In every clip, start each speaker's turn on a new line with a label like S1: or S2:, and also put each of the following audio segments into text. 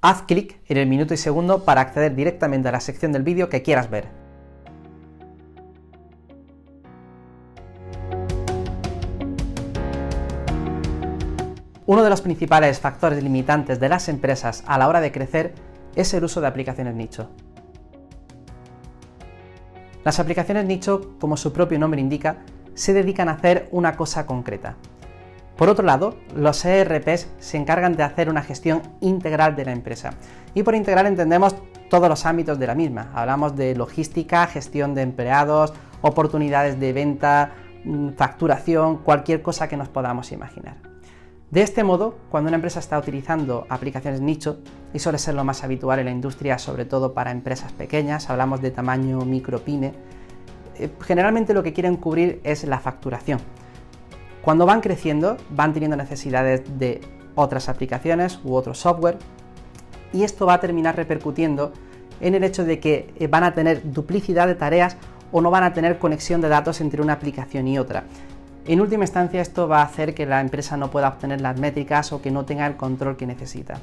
S1: Haz clic en el minuto y segundo para acceder directamente a la sección del vídeo que quieras ver. Uno de los principales factores limitantes de las empresas a la hora de crecer es el uso de aplicaciones nicho. Las aplicaciones nicho, como su propio nombre indica, se dedican a hacer una cosa concreta. Por otro lado, los ERPs se encargan de hacer una gestión integral de la empresa. Y por integral entendemos todos los ámbitos de la misma. Hablamos de logística, gestión de empleados, oportunidades de venta, facturación, cualquier cosa que nos podamos imaginar. De este modo, cuando una empresa está utilizando aplicaciones nicho, y suele ser lo más habitual en la industria, sobre todo para empresas pequeñas, hablamos de tamaño micro-pyme, generalmente lo que quieren cubrir es la facturación. Cuando van creciendo, van teniendo necesidades de otras aplicaciones u otro software, y esto va a terminar repercutiendo en el hecho de que van a tener duplicidad de tareas o no van a tener conexión de datos entre una aplicación y otra. En última instancia, esto va a hacer que la empresa no pueda obtener las métricas o que no tenga el control que necesita.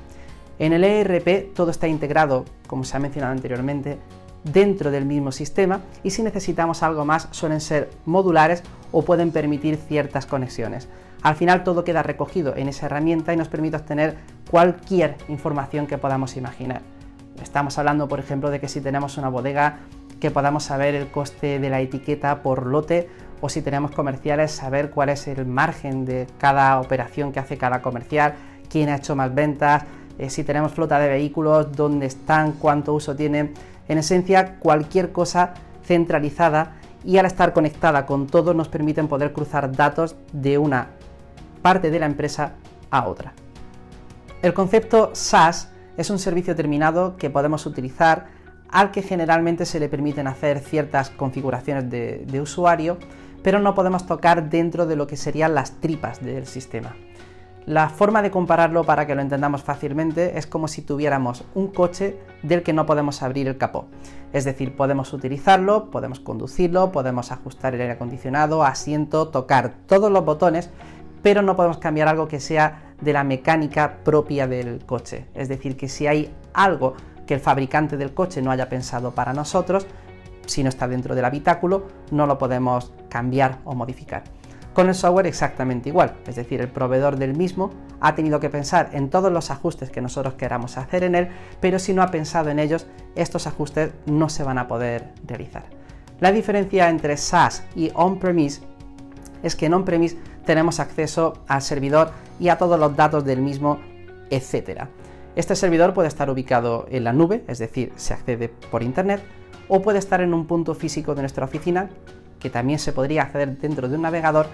S1: En el ERP todo está integrado, como se ha mencionado anteriormente, dentro del mismo sistema, y si necesitamos algo más suelen ser modulares o pueden permitir ciertas conexiones. Al final todo queda recogido en esa herramienta y nos permite obtener cualquier información que podamos imaginar. Estamos hablando, por ejemplo, de que si tenemos una bodega, que podamos saber el coste de la etiqueta por lote, o si tenemos comerciales, saber cuál es el margen de cada operación que hace cada comercial, quién ha hecho más ventas, si tenemos flota de vehículos, dónde están, cuánto uso tienen. En esencia, cualquier cosa centralizada, y al estar conectada con todo nos permiten poder cruzar datos de una parte de la empresa a otra. El concepto SaaS es un servicio terminado que podemos utilizar, al que generalmente se le permiten hacer ciertas configuraciones de usuario, pero no podemos tocar dentro de lo que serían las tripas del sistema. La forma de compararlo, para que lo entendamos fácilmente, es como si tuviéramos un coche del que no podemos abrir el capó. Es decir, podemos utilizarlo, podemos conducirlo, podemos ajustar el aire acondicionado, asiento, tocar todos los botones, pero no podemos cambiar algo que sea de la mecánica propia del coche. Es decir, que si hay algo que el fabricante del coche no haya pensado para nosotros, si no está dentro del habitáculo, no lo podemos cambiar o modificar. Con el software exactamente igual, es decir, el proveedor del mismo ha tenido que pensar en todos los ajustes que nosotros queramos hacer en él, pero si no ha pensado en ellos, estos ajustes no se van a poder realizar. La diferencia entre SaaS y on-premise es que en on-premise tenemos acceso al servidor y a todos los datos del mismo, etc. Este servidor puede estar ubicado en la nube, es decir, se accede por internet, o puede estar en un punto físico de nuestra oficina, que también se podría acceder dentro de un navegador,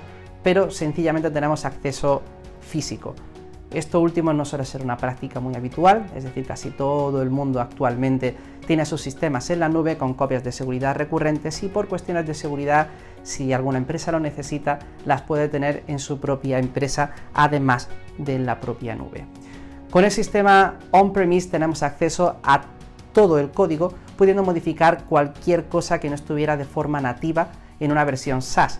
S1: pero sencillamente tenemos acceso físico. Esto último no suele ser una práctica muy habitual, es decir, casi todo el mundo actualmente tiene sus sistemas en la nube con copias de seguridad recurrentes, y por cuestiones de seguridad, si alguna empresa lo necesita, las puede tener en su propia empresa, además de en la propia nube. Con el sistema on-premise tenemos acceso a todo el código, pudiendo modificar cualquier cosa que no estuviera de forma nativa en una versión SaaS.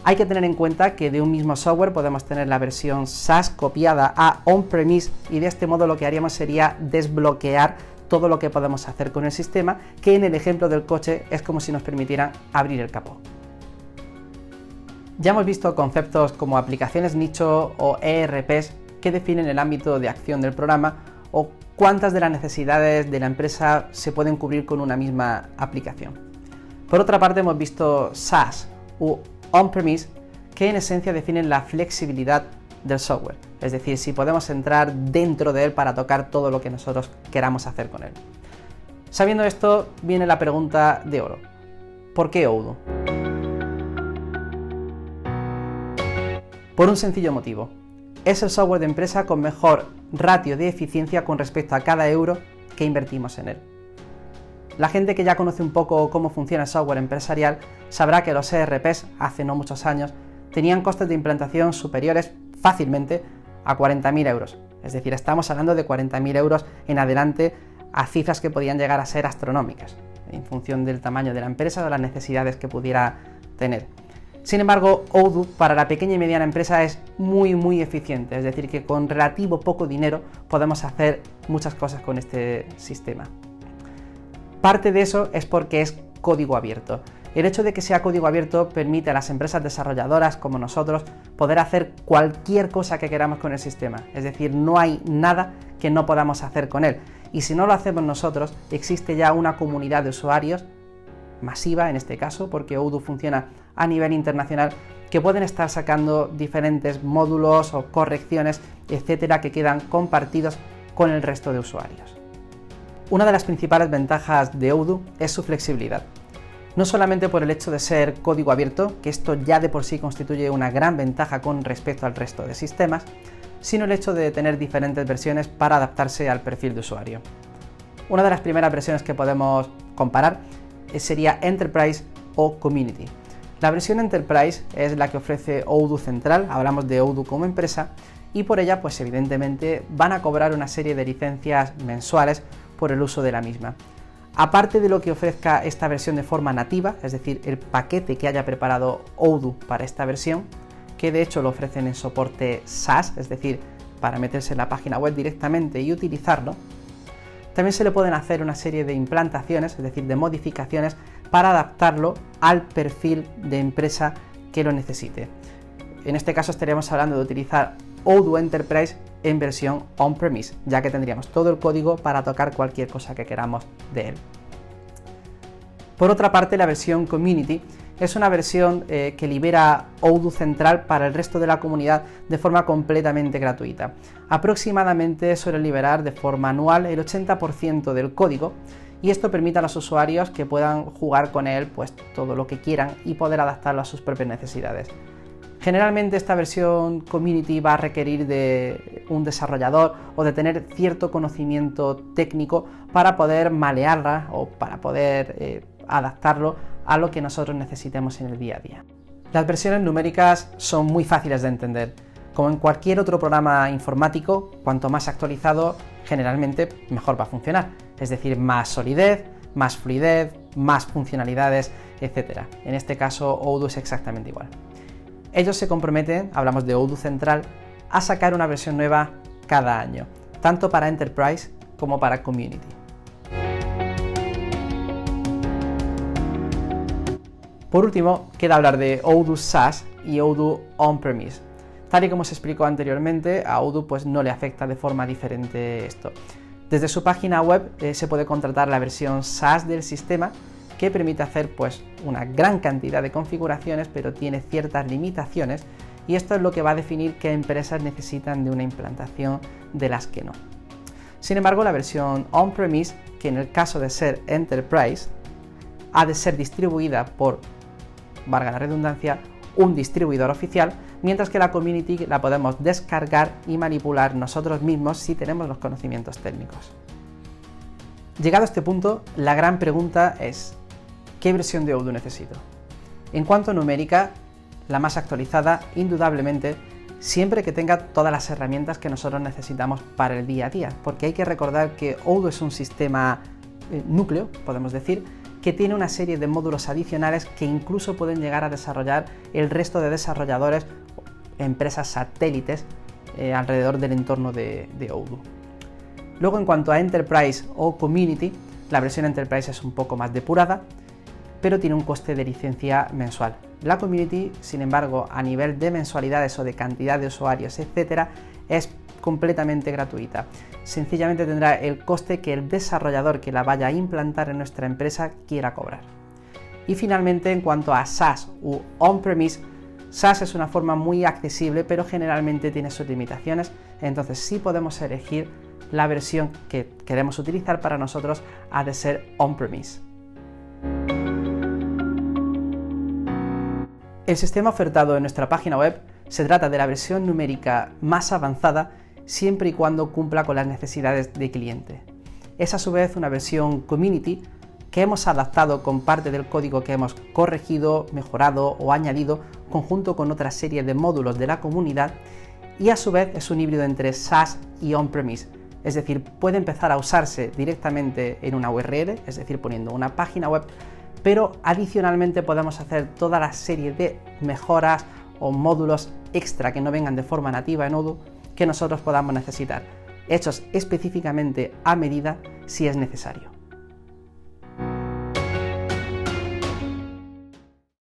S1: Hay que tener en cuenta que de un mismo software podemos tener la versión SaaS copiada a on-premise, y de este modo lo que haríamos sería desbloquear todo lo que podemos hacer con el sistema, que en el ejemplo del coche es como si nos permitieran abrir el capó. Ya hemos visto conceptos como aplicaciones nicho o ERPs que definen el ámbito de acción del programa, o cuántas de las necesidades de la empresa se pueden cubrir con una misma aplicación. Por otra parte, hemos visto SaaS u on-premise, que en esencia definen la flexibilidad del software, es decir, si podemos entrar dentro de él para tocar todo lo que nosotros queramos hacer con él. Sabiendo esto, viene la pregunta de oro: ¿por qué Odoo? Por un sencillo motivo: es el software de empresa con mejor ratio de eficiencia con respecto a cada euro que invertimos en él. La gente que ya conoce un poco cómo funciona el software empresarial sabrá que los ERPs hace no muchos años tenían costes de implantación superiores fácilmente a 40.000 euros, Es decir, estamos hablando de 40.000 euros en adelante, a cifras que podían llegar a ser astronómicas, en función del tamaño de la empresa o de las necesidades que pudiera tener. Sin embargo, Odoo para la pequeña y mediana empresa es muy eficiente, es decir, que con relativo poco dinero podemos hacer muchas cosas con este sistema. Parte de eso es porque es código abierto. El hecho de que sea código abierto permite a las empresas desarrolladoras como nosotros poder hacer cualquier cosa que queramos con el sistema, es decir, no hay nada que no podamos hacer con él. Y si no lo hacemos nosotros, existe ya una comunidad de usuarios masiva en este caso, porque Odoo funciona a nivel internacional, que pueden estar sacando diferentes módulos o correcciones, etcétera, que quedan compartidos con el resto de usuarios. Una de las principales ventajas de Odoo es su flexibilidad. No solamente por el hecho de ser código abierto, que esto ya de por sí constituye una gran ventaja con respecto al resto de sistemas, sino el hecho de tener diferentes versiones para adaptarse al perfil de usuario. Una de las primeras versiones que podemos comparar sería Enterprise o Community. La versión Enterprise es la que ofrece Odoo Central, hablamos de Odoo como empresa, y por ella pues evidentemente van a cobrar una serie de licencias mensuales por el uso de la misma. Aparte de lo que ofrezca esta versión de forma nativa, es decir, el paquete que haya preparado Odoo para esta versión, que de hecho lo ofrecen en soporte SaaS, es decir, para meterse en la página web directamente y utilizarlo, también se le pueden hacer una serie de implantaciones, es decir, de modificaciones para adaptarlo al perfil de empresa que lo necesite. En este caso estaríamos hablando de utilizar Odoo Enterprise en versión on-premise, ya que tendríamos todo el código para tocar cualquier cosa que queramos de él. Por otra parte, la versión Community es una versión que libera Odoo Central para el resto de la comunidad de forma completamente gratuita. Aproximadamente suele liberar de forma anual el 80% del código, y esto permite a los usuarios que puedan jugar con él pues todo lo que quieran y poder adaptarlo a sus propias necesidades. Generalmente esta versión Community va a requerir de un desarrollador o de tener cierto conocimiento técnico para poder malearla o para poder adaptarlo a lo que nosotros necesitemos en el día a día. Las versiones numéricas son muy fáciles de entender. Como en cualquier otro programa informático, cuanto más actualizado, generalmente mejor va a funcionar. Es decir, más solidez, más fluidez, más funcionalidades, etc. En este caso, Odoo es exactamente igual. Ellos se comprometen, hablamos de Odoo Central, a sacar una versión nueva cada año, tanto para Enterprise como para Community. Por último, queda hablar de Odoo SaaS y Odoo On-Premise. Tal y como se explicó anteriormente, a Odoo pues no le afecta de forma diferente esto. Desde su página web se puede contratar la versión SaaS del sistema, que permite hacer pues una gran cantidad de configuraciones, pero tiene ciertas limitaciones, y esto es lo que va a definir qué empresas necesitan de una implantación de las que no. Sin embargo, la versión on-premise, que en el caso de ser Enterprise, ha de ser distribuida por, valga la redundancia, un distribuidor oficial, mientras que la Community la podemos descargar y manipular nosotros mismos si tenemos los conocimientos técnicos. Llegado a este punto, la gran pregunta es: ¿qué versión de Odoo necesito? En cuanto a numérica, la más actualizada, indudablemente, siempre que tenga todas las herramientas que nosotros necesitamos para el día a día, porque hay que recordar que Odoo es un sistema núcleo, podemos decir, que tiene una serie de módulos adicionales que incluso pueden llegar a desarrollar el resto de desarrolladores, empresas satélites alrededor del entorno de Odoo. Luego, en cuanto a Enterprise o Community, la versión Enterprise es un poco más depurada, pero tiene un coste de licencia mensual. La Community, sin embargo, a nivel de mensualidades o de cantidad de usuarios, etc., es completamente gratuita. Sencillamente tendrá el coste que el desarrollador que la vaya a implantar en nuestra empresa quiera cobrar. Y finalmente, en cuanto a SaaS u On-Premise, SaaS es una forma muy accesible, pero generalmente tiene sus limitaciones, entonces sí podemos elegir la versión que queremos utilizar. Para nosotros ha de ser On-Premise. El sistema ofertado en nuestra página web se trata de la versión numérica más avanzada, siempre y cuando cumpla con las necesidades del cliente. Es a su vez una versión Community que hemos adaptado con parte del código que hemos corregido, mejorado o añadido, conjunto con otra serie de módulos de la comunidad, y a su vez es un híbrido entre SaaS y on-premise, es decir, puede empezar a usarse directamente en una URL, es decir, poniendo una página web, pero adicionalmente podemos hacer toda la serie de mejoras o módulos extra que no vengan de forma nativa en Odoo que nosotros podamos necesitar, hechos específicamente a medida si es necesario.